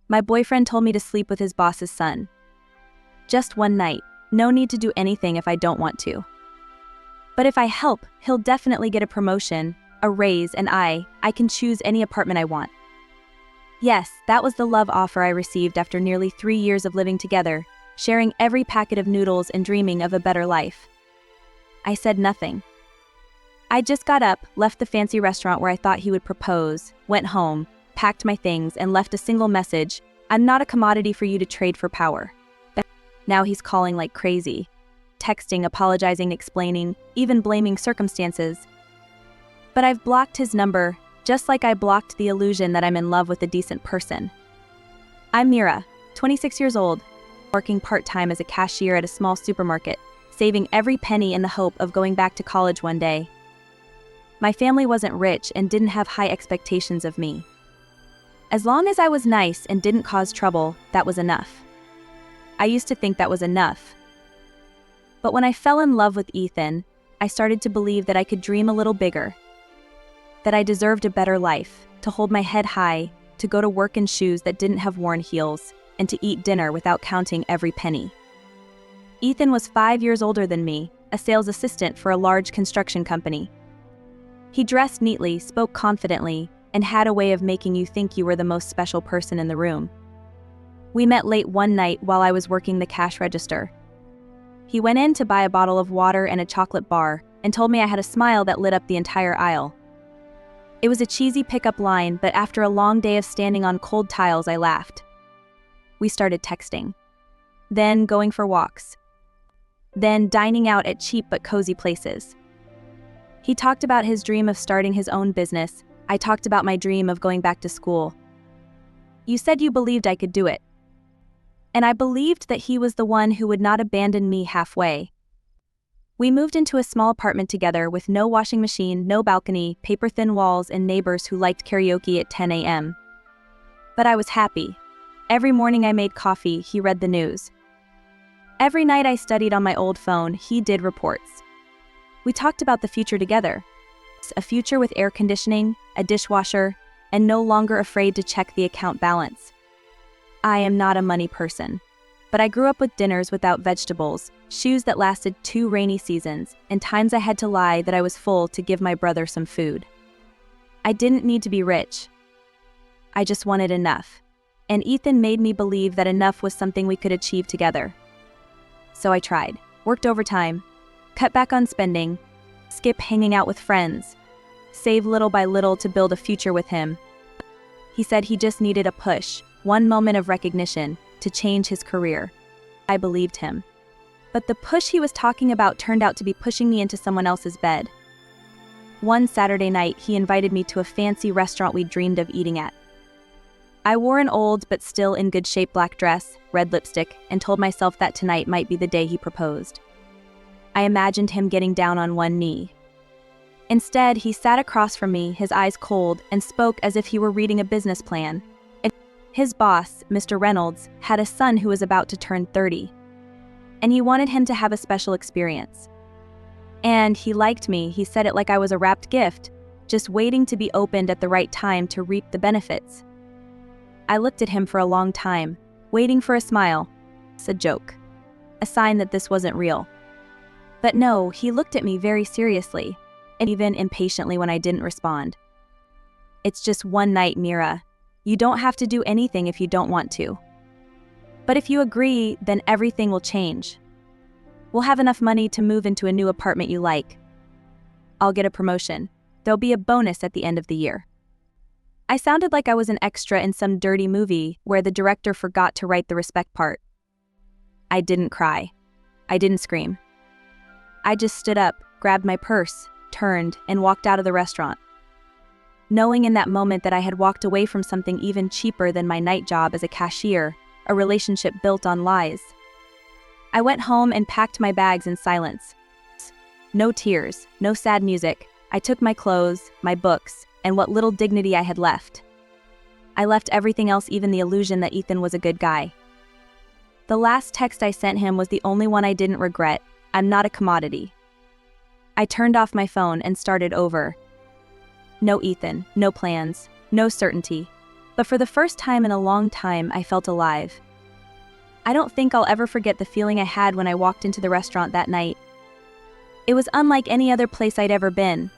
My boyfriend told me to sleep with his boss's son. Just one night, no need to do anything if I don't want to. But if I help, he'll definitely get a promotion, a raise, and I can choose any apartment I want. Yes, that was the love offer I received after nearly 3 years of living together, sharing every packet of noodles and dreaming of a better life. I said nothing. I just got up, left the fancy restaurant where I thought he would propose, went home, packed my things, and left a single message: "I'm not a commodity for you to trade for power." Now he's calling like crazy, texting, apologizing, explaining, even blaming circumstances. But I've blocked his number, just like I blocked the illusion that I'm in love with a decent person. I'm Mira, 26 years old, working part-time as a cashier at a small supermarket, saving every penny in the hope of going back to college one day. My family wasn't rich and didn't have high expectations of me. As long as I was nice and didn't cause trouble, that was enough. I used to think that was enough. But when I fell in love with Ethan, I started to believe that I could dream a little bigger. That I deserved a better life, to hold my head high, to go to work in shoes that didn't have worn heels, and to eat dinner without counting every penny. Ethan was 5 years older than me, a sales assistant for a large construction company. He dressed neatly, spoke confidently, and had a way of making you think you were the most special person in the room. We met late one night while I was working the cash register. He went in to buy a bottle of water and a chocolate bar, and told me I had a smile that lit up the entire aisle. It was a cheesy pickup line, but after a long day of standing on cold tiles, I laughed. We started texting. Then going for walks. Then dining out at cheap but cozy places. He talked about his dream of starting his own business. I talked about my dream of going back to school. You said you believed I could do it. And I believed that he was the one who would not abandon me halfway. We moved into a small apartment together with no washing machine, no balcony, paper-thin walls, and neighbors who liked karaoke at 10 a.m. But I was happy. Every morning I made coffee, he read the news. Every night I studied on my old phone, he did reports. We talked about the future together. A future with air conditioning, a dishwasher, and no longer afraid to check the account balance. I am not a money person, but I grew up with dinners without vegetables, shoes that lasted 2 rainy seasons, and times I had to lie that I was full to give my brother some food. I didn't need to be rich. I just wanted enough. And Ethan made me believe that enough was something we could achieve together. So I tried, worked overtime, cut back on spending, skip hanging out with friends, save little by little to build a future with him. He said he just needed a push, one moment of recognition, to change his career. I believed him. But the push he was talking about turned out to be pushing me into someone else's bed. One Saturday night, he invited me to a fancy restaurant we'd dreamed of eating at. I wore an old but still in good shape black dress, red lipstick, and told myself that tonight might be the day he proposed. I imagined him getting down on one knee. Instead, he sat across from me, his eyes cold, and spoke as if he were reading a business plan. His boss, Mr. Reynolds, had a son who was about to turn 30. And he wanted him to have a special experience. And he liked me. He said it like I was a wrapped gift, just waiting to be opened at the right time to reap the benefits. I looked at him for a long time, waiting for a smile. It's a joke. A sign that this wasn't real. But no, he looked at me very seriously, and even impatiently when I didn't respond. It's just one night, Mira. You don't have to do anything if you don't want to. But if you agree, then everything will change. We'll have enough money to move into a new apartment you like. I'll get a promotion. There'll be a bonus at the end of the year. I sounded like I was an extra in some dirty movie where the director forgot to write the respect part. I didn't cry. I didn't scream. I just stood up, grabbed my purse, turned, and walked out of the restaurant. Knowing in that moment that I had walked away from something even cheaper than my night job as a cashier, a relationship built on lies. I went home and packed my bags in silence. No tears, no sad music. I took my clothes, my books, and what little dignity I had left. I left everything else, even the illusion that Ethan was a good guy. The last text I sent him was the only one I didn't regret. I'm not a commodity. I turned off my phone and started over. No Ethan, no plans, no certainty. But for the first time in a long time, I felt alive. I don't think I'll ever forget the feeling I had when I walked into the restaurant that night. It was unlike any other place I'd ever been.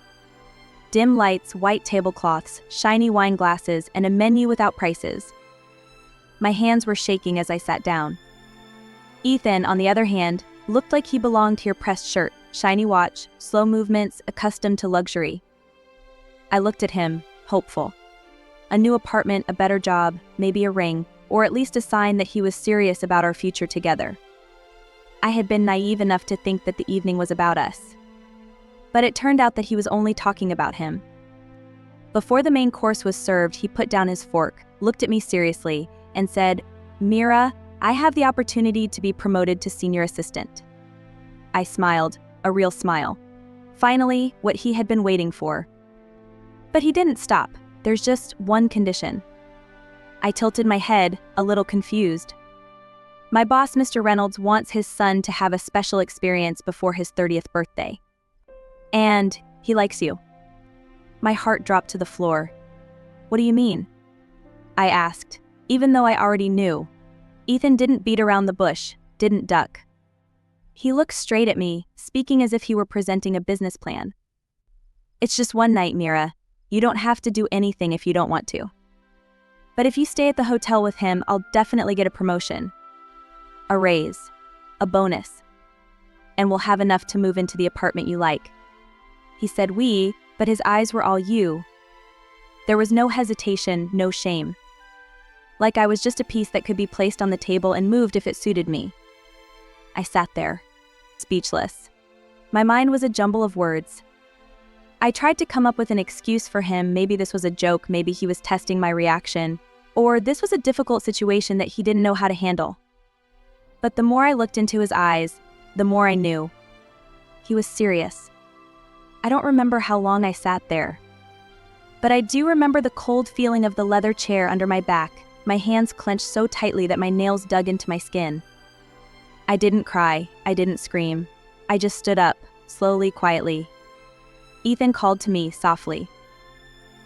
Dim lights, white tablecloths, shiny wine glasses, and a menu without prices. My hands were shaking as I sat down. Ethan, on the other hand, looked like he belonged to your pressed shirt, shiny watch, slow movements, accustomed to luxury. I looked at him, hopeful. A new apartment, a better job, maybe a ring, or at least a sign that he was serious about our future together. I had been naive enough to think that the evening was about us. But it turned out that he was only talking about him. Before the main course was served, he put down his fork, looked at me seriously, and said, "Mira, I have the opportunity to be promoted to senior assistant." I smiled, a real smile. Finally, what he had been waiting for. But he didn't stop. There's just one condition. I tilted my head, a little confused. My boss, Mr. Reynolds, wants his son to have a special experience before his 30th birthday. And he likes you. My heart dropped to the floor. What do you mean? I asked, even though I already knew. Ethan didn't beat around the bush, didn't duck. He looked straight at me, speaking as if he were presenting a business plan. It's just one night, Mira. You don't have to do anything if you don't want to. But if you stay at the hotel with him, I'll definitely get a promotion. A raise. A bonus. And we'll have enough to move into the apartment you like. He said we, but his eyes were all you. There was no hesitation, no shame. Like I was just a piece that could be placed on the table and moved if it suited me. I sat there, speechless. My mind was a jumble of words. I tried to come up with an excuse for him. Maybe this was a joke, maybe he was testing my reaction, or this was a difficult situation that he didn't know how to handle. But the more I looked into his eyes, the more I knew. He was serious. I don't remember how long I sat there. But I do remember the cold feeling of the leather chair under my back, my hands clenched so tightly that my nails dug into my skin. I didn't cry, I didn't scream. I just stood up, slowly, quietly. Ethan called to me softly.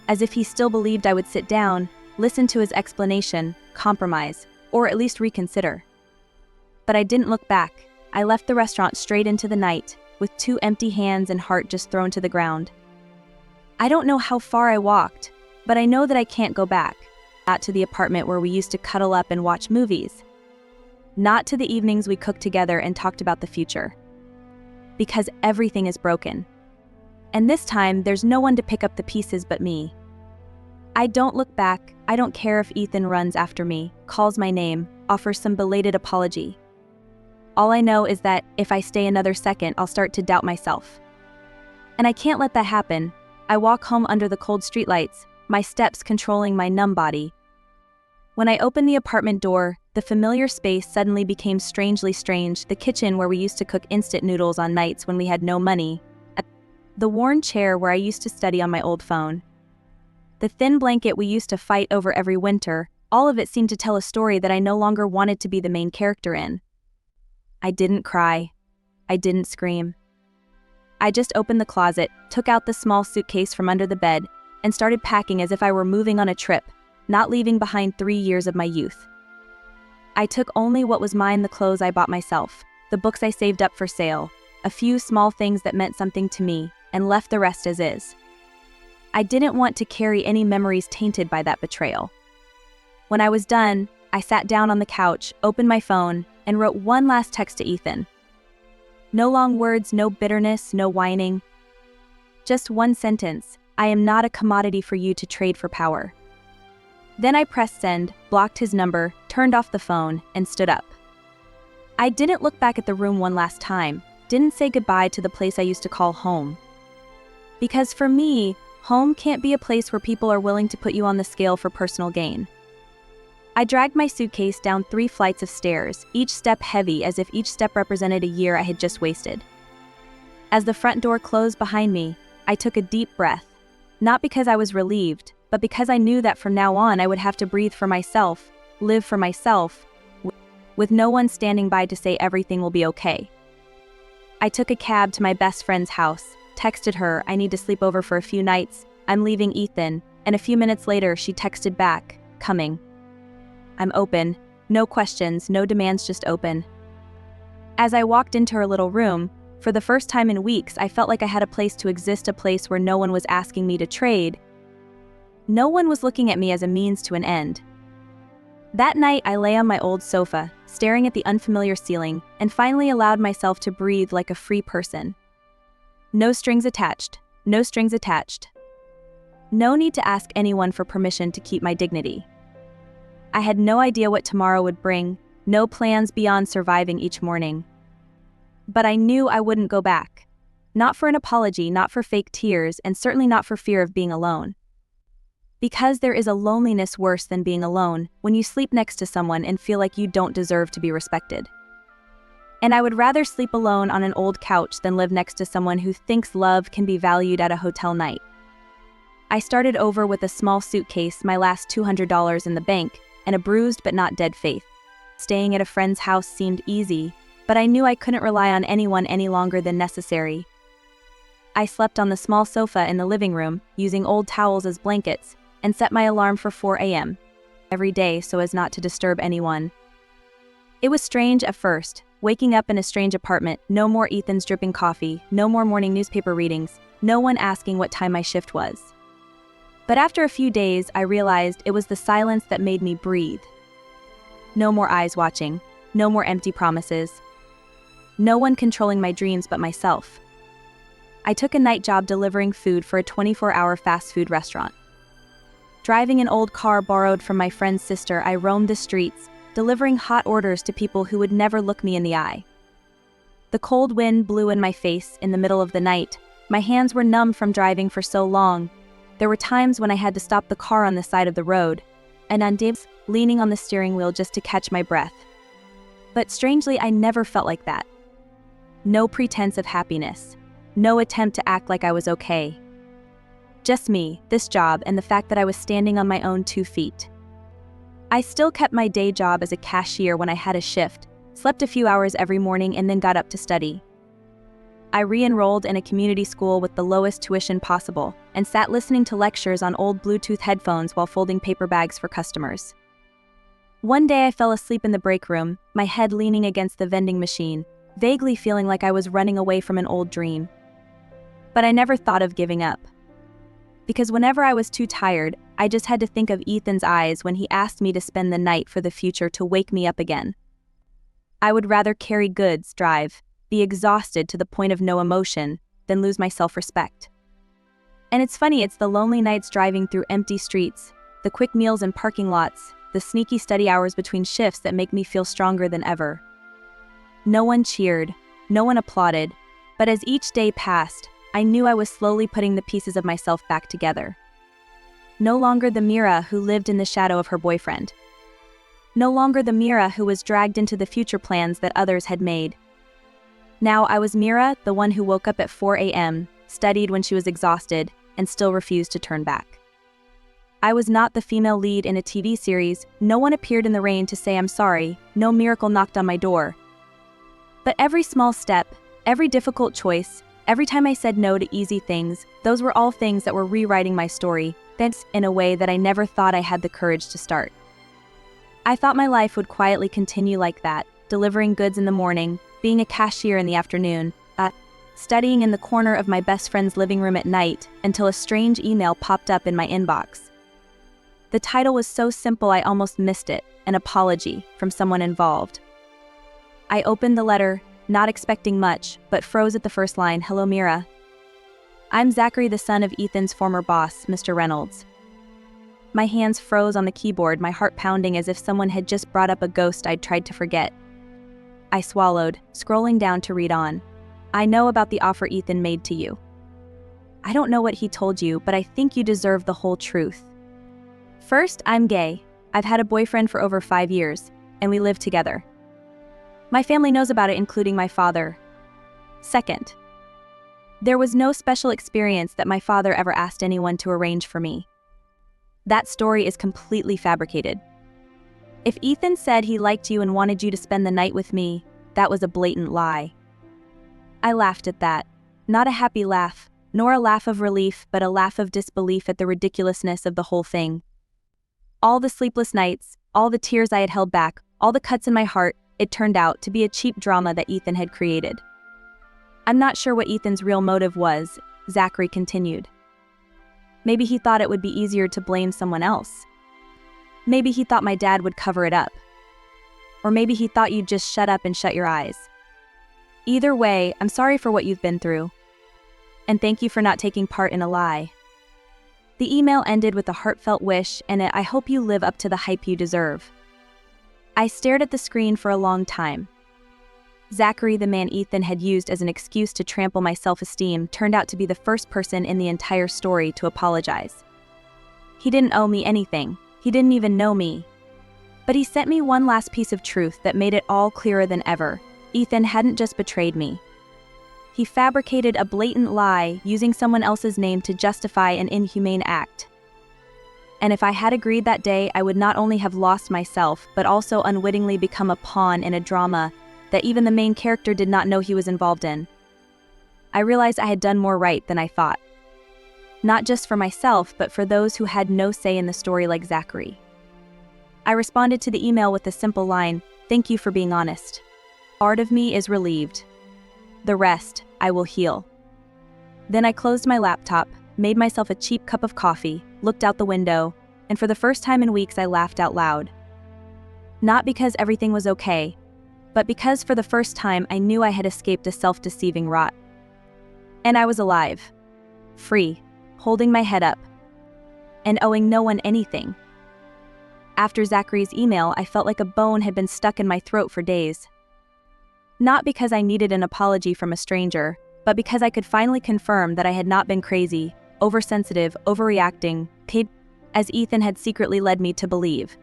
As if he still believed I would sit down, listen to his explanation, compromise, or at least reconsider. But I didn't look back. I left the restaurant straight into the night, with 2 empty hands and heart just thrown to the ground. I don't know how far I walked, but I know that I can't go back. Not to the apartment where we used to cuddle up and watch movies. Not to the evenings we cooked together and talked about the future. Because everything is broken. And this time, there's no one to pick up the pieces but me. I don't look back. I don't care if Ethan runs after me, calls my name, offers some belated apology. All I know is that if I stay another second, I'll start to doubt myself. And I can't let that happen. I walk home under the cold streetlights, my steps controlling my numb body. When I opened the apartment door, the familiar space suddenly became strangely strange, the kitchen where we used to cook instant noodles on nights when we had no money, the worn chair where I used to study on my old phone, the thin blanket we used to fight over every winter, all of it seemed to tell a story that I no longer wanted to be the main character in. I didn't cry. I didn't scream. I just opened the closet, took out the small suitcase from under the bed, and started packing as if I were moving on a trip, not leaving behind 3 years of my youth. I took only what was mine, the clothes I bought myself, the books I saved up for sale, a few small things that meant something to me, and left the rest as is. I didn't want to carry any memories tainted by that betrayal. When I was done, I sat down on the couch, opened my phone, and wrote one last text to Ethan. No long words, no bitterness, no whining. Just one sentence: I am not a commodity for you to trade for power. Then I pressed send, blocked his number, turned off the phone, and stood up. I didn't look back at the room one last time, didn't say goodbye to the place I used to call home. Because for me, home can't be a place where people are willing to put you on the scale for personal gain. I dragged my suitcase down 3 flights of stairs, each step heavy as if each step represented a year I had just wasted. As the front door closed behind me, I took a deep breath, not because I was relieved, but because I knew that from now on I would have to breathe for myself, live for myself, with no one standing by to say everything will be okay. I took a cab to my best friend's house, texted her, I need to sleep over for a few nights, I'm leaving Ethan, and a few minutes later she texted back, coming. I'm open. No questions, no demands, just open. As I walked into her little room, for the first time in weeks, I felt like I had a place to exist, a place where no one was asking me to trade. No one was looking at me as a means to an end. That night, I lay on my old sofa, staring at the unfamiliar ceiling, and finally allowed myself to breathe like a free person. No strings attached. No strings attached. No need to ask anyone for permission to keep my dignity. I had no idea what tomorrow would bring, no plans beyond surviving each morning. But I knew I wouldn't go back. Not for an apology, not for fake tears, and certainly not for fear of being alone. Because there is a loneliness worse than being alone, when you sleep next to someone and feel like you don't deserve to be respected. And I would rather sleep alone on an old couch than live next to someone who thinks love can be valued at a hotel night. I started over with a small suitcase, my last $200 in the bank, and a bruised but not dead faith. Staying at a friend's house seemed easy, but I knew I couldn't rely on anyone any longer than necessary. I slept on the small sofa in the living room, using old towels as blankets, and set my alarm for 4 a.m. every day so as not to disturb anyone. It was strange at first, waking up in a strange apartment, no more Ethan's dripping coffee, no more morning newspaper readings, no one asking what time my shift was. But after a few days, I realized it was the silence that made me breathe. No more eyes watching, no more empty promises. No one controlling my dreams but myself. I took a night job delivering food for a 24-hour fast food restaurant. Driving an old car borrowed from my friend's sister, I roamed the streets, delivering hot orders to people who would never look me in the eye. The cold wind blew in my face in the middle of the night. My hands were numb from driving for so long. There were times when I had to stop the car on the side of the road, and on days, leaning on the steering wheel just to catch my breath. But strangely, I never felt like that. No pretense of happiness. No attempt to act like I was okay. Just me, this job, and the fact that I was standing on my own 2 feet. I still kept my day job as a cashier when I had a shift, slept a few hours every morning, and then got up to study. I re-enrolled in a community school with the lowest tuition possible, and sat listening to lectures on old Bluetooth headphones while folding paper bags for customers. One day I fell asleep in the break room, my head leaning against the vending machine, vaguely feeling like I was running away from an old dream. But I never thought of giving up. Because whenever I was too tired, I just had to think of Ethan's eyes when he asked me to spend the night for the future to wake me up again. I would rather carry goods, drive, be exhausted to the point of no emotion, than lose my self-respect. And it's funny, it's the lonely nights driving through empty streets, the quick meals in parking lots, the sneaky study hours between shifts that make me feel stronger than ever. No one cheered, no one applauded, but as each day passed, I knew I was slowly putting the pieces of myself back together. No longer the Mira who lived in the shadow of her boyfriend. No longer the Mira who was dragged into the future plans that others had made. Now I was Mira, the one who woke up at 4 a.m., studied when she was exhausted, and still refused to turn back. I was not the female lead in a TV series, no one appeared in the rain to say I'm sorry, no miracle knocked on my door. But every small step, every difficult choice, every time I said no to easy things, those were all things that were rewriting my story, thanks in a way that I never thought I had the courage to start. I thought my life would quietly continue like that, delivering goods in the morning, being a cashier in the afternoon, studying in the corner of my best friend's living room at night, until a strange email popped up in my inbox. The title was so simple I almost missed it, an apology from someone involved. I opened the letter, not expecting much, but froze at the first line. Hello, Mira. I'm Zachary, the son of Ethan's former boss, Mr. Reynolds. My hands froze on the keyboard, my heart pounding as if someone had just brought up a ghost I'd tried to forget. I swallowed, scrolling down to read on. I know about the offer Ethan made to you. I don't know what he told you, but I think you deserve the whole truth. First, I'm gay. I've had a boyfriend for over 5 years, and we live together. My family knows about it, including my father. Second, there was no special experience that my father ever asked anyone to arrange for me. That story is completely fabricated. If Ethan said he liked you and wanted you to spend the night with me, that was a blatant lie. I laughed at that. Not a happy laugh, nor a laugh of relief, but a laugh of disbelief at the ridiculousness of the whole thing. All the sleepless nights, all the tears I had held back, all the cuts in my heart, it turned out to be a cheap drama that Ethan had created. I'm not sure what Ethan's real motive was, Zachary continued. Maybe he thought it would be easier to blame someone else. Maybe he thought my dad would cover it up. Or maybe he thought you'd just shut up and shut your eyes. Either way, I'm sorry for what you've been through. And thank you for not taking part in a lie. The email ended with a heartfelt wish and I hope you live up to the hype you deserve. I stared at the screen for a long time. Zachary, the man Ethan had used as an excuse to trample my self-esteem, turned out to be the first person in the entire story to apologize. He didn't owe me anything. He didn't even know me. But he sent me one last piece of truth that made it all clearer than ever. Ethan hadn't just betrayed me. He fabricated a blatant lie using someone else's name to justify an inhumane act. And if I had agreed that day, I would not only have lost myself, but also unwittingly become a pawn in a drama that even the main character did not know he was involved in. I realized I had done more right than I thought. Not just for myself, but for those who had no say in the story like Zachary. I responded to the email with a simple line, "Thank you for being honest. Part of me is relieved. The rest, I will heal." Then I closed my laptop, made myself a cheap cup of coffee, looked out the window, and for the first time in weeks I laughed out loud. Not because everything was okay, but because for the first time I knew I had escaped a self-deceiving rot. And I was alive. Free, holding my head up, and owing no one anything. After Zachary's email, I felt like a bone had been stuck in my throat for days. Not because I needed an apology from a stranger, but because I could finally confirm that I had not been crazy, oversensitive, overreacting, paid as Ethan had secretly led me to believe.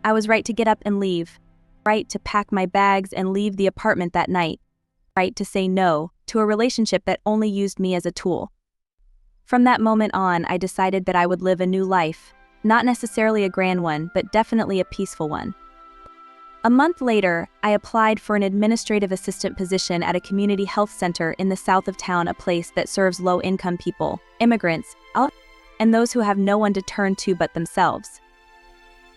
I was right to get up and leave, right to pack my bags and leave the apartment that night, right to say no to a relationship that only used me as a tool. From that moment on, I decided that I would live a new life, not necessarily a grand one, but definitely a peaceful one. A month later, I applied for an administrative assistant position at a community health center in the south of town, a place that serves low-income people, immigrants, and those who have no one to turn to but themselves.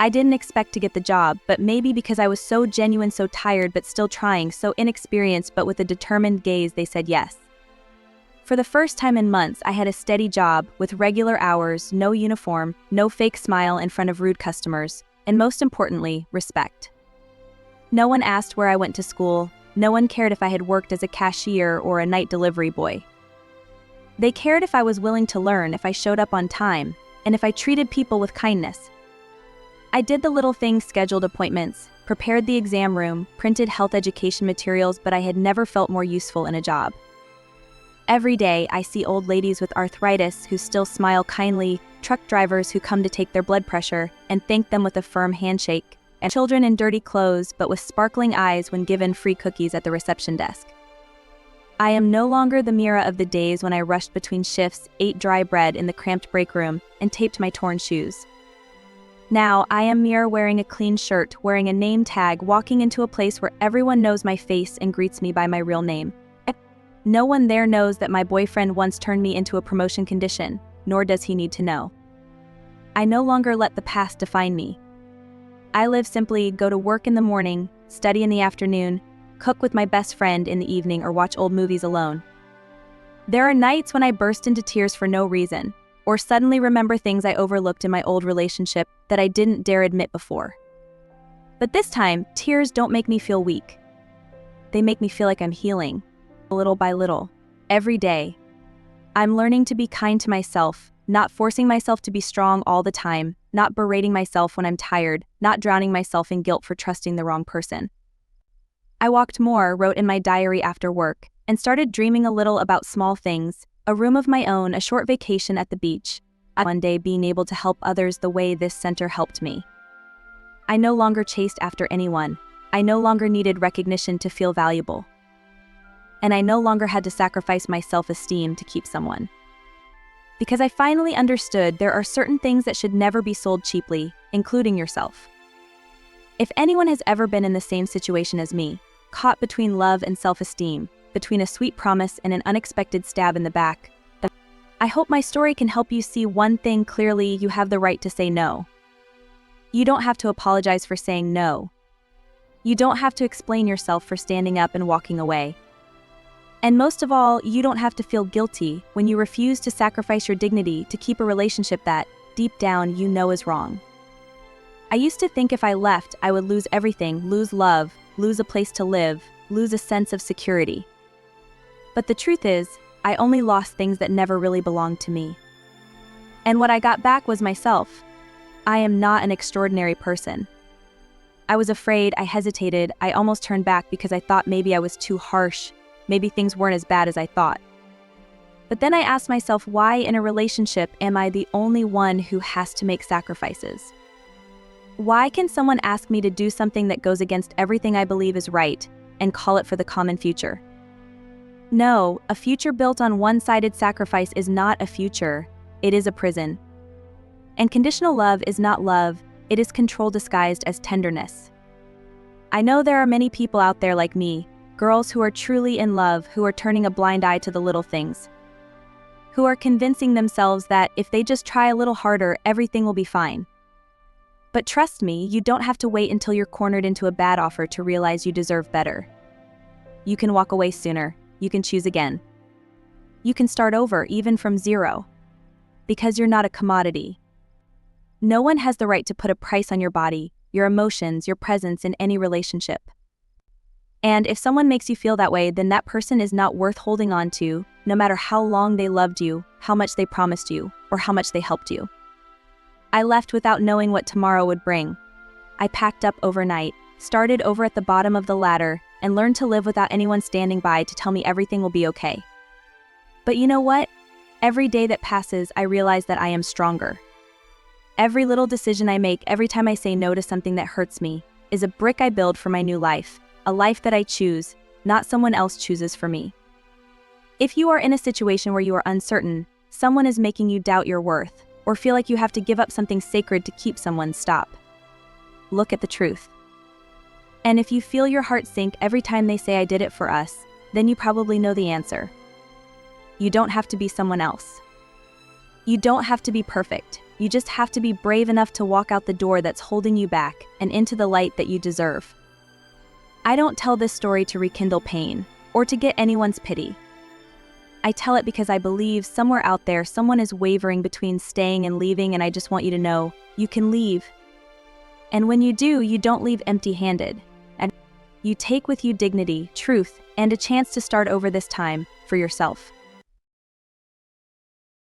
I didn't expect to get the job, but maybe because I was so genuine, so tired but still trying, so inexperienced but with a determined gaze, they said yes. For the first time in months, I had a steady job with regular hours, no uniform, no fake smile in front of rude customers, and most importantly, respect. No one asked where I went to school. No one cared if I had worked as a cashier or a night delivery boy. They cared if I was willing to learn, if I showed up on time, and if I treated people with kindness. I did the little things, scheduled appointments, prepared the exam room, printed health education materials, but I had never felt more useful in a job. Every day, I see old ladies with arthritis who still smile kindly, truck drivers who come to take their blood pressure and thank them with a firm handshake, and children in dirty clothes but with sparkling eyes when given free cookies at the reception desk. I am no longer the Mira of the days when I rushed between shifts, ate dry bread in the cramped break room, and taped my torn shoes. Now, I am Mira wearing a clean shirt, wearing a name tag, walking into a place where everyone knows my face and greets me by my real name. No one there knows that my boyfriend once turned me into a promotion condition, nor does he need to know. I no longer let the past define me. I live simply, go to work in the morning, study in the afternoon, cook with my best friend in the evening, or watch old movies alone. There are nights when I burst into tears for no reason, or suddenly remember things I overlooked in my old relationship that I didn't dare admit before. But this time, tears don't make me feel weak. They make me feel like I'm healing, little by little, every day. I'm learning to be kind to myself, not forcing myself to be strong all the time, not berating myself when I'm tired, not drowning myself in guilt for trusting the wrong person. I walked more, wrote in my diary after work, and started dreaming a little about small things, a room of my own, a short vacation at the beach, one day being able to help others the way this center helped me. I no longer chased after anyone. I no longer needed recognition to feel valuable. And I no longer had to sacrifice my self-esteem to keep someone. Because I finally understood there are certain things that should never be sold cheaply, including yourself. If anyone has ever been in the same situation as me, caught between love and self-esteem, between a sweet promise and an unexpected stab in the back, I hope my story can help you see one thing clearly: you have the right to say no. You don't have to apologize for saying no. You don't have to explain yourself for standing up and walking away. And most of all, you don't have to feel guilty when you refuse to sacrifice your dignity to keep a relationship that, deep down, you know is wrong. I used to think if I left, I would lose everything, lose love, lose a place to live, lose a sense of security. But the truth is, I only lost things that never really belonged to me. And what I got back was myself. I am not an extraordinary person. I was afraid, I hesitated, I almost turned back because I thought maybe I was too harsh, maybe things weren't as bad as I thought. But then I asked myself, why in a relationship am I the only one who has to make sacrifices? Why can someone ask me to do something that goes against everything I believe is right and call it for the common future? No, a future built on one-sided sacrifice is not a future, it is a prison. And conditional love is not love, it is control disguised as tenderness. I know there are many people out there like me, girls who are truly in love, who are turning a blind eye to the little things. Who are convincing themselves that if they just try a little harder, everything will be fine. But trust me, you don't have to wait until you're cornered into a bad offer to realize you deserve better. You can walk away sooner, you can choose again. You can start over, even from zero. Because you're not a commodity. No one has the right to put a price on your body, your emotions, your presence in any relationship. And if someone makes you feel that way, then that person is not worth holding on to, no matter how long they loved you, how much they promised you, or how much they helped you. I left without knowing what tomorrow would bring. I packed up overnight, started over at the bottom of the ladder, and learned to live without anyone standing by to tell me everything will be okay. But you know what? Every day that passes, I realize that I am stronger. Every little decision I make, every time I say no to something that hurts me, is a brick I build for my new life, a life that I choose, not someone else chooses for me. If you are in a situation where you are uncertain, someone is making you doubt your worth, or feel like you have to give up something sacred to keep someone, stop. Look at the truth. And if you feel your heart sink every time they say I did it for us, then you probably know the answer. You don't have to be someone else. You don't have to be perfect. You just have to be brave enough to walk out the door that's holding you back and into the light that you deserve. I don't tell this story to rekindle pain or to get anyone's pity. I tell it because I believe somewhere out there someone is wavering between staying and leaving, and I just want you to know, you can leave. And when you do, you don't leave empty-handed. And you take with you dignity, truth, and a chance to start over, this time for yourself.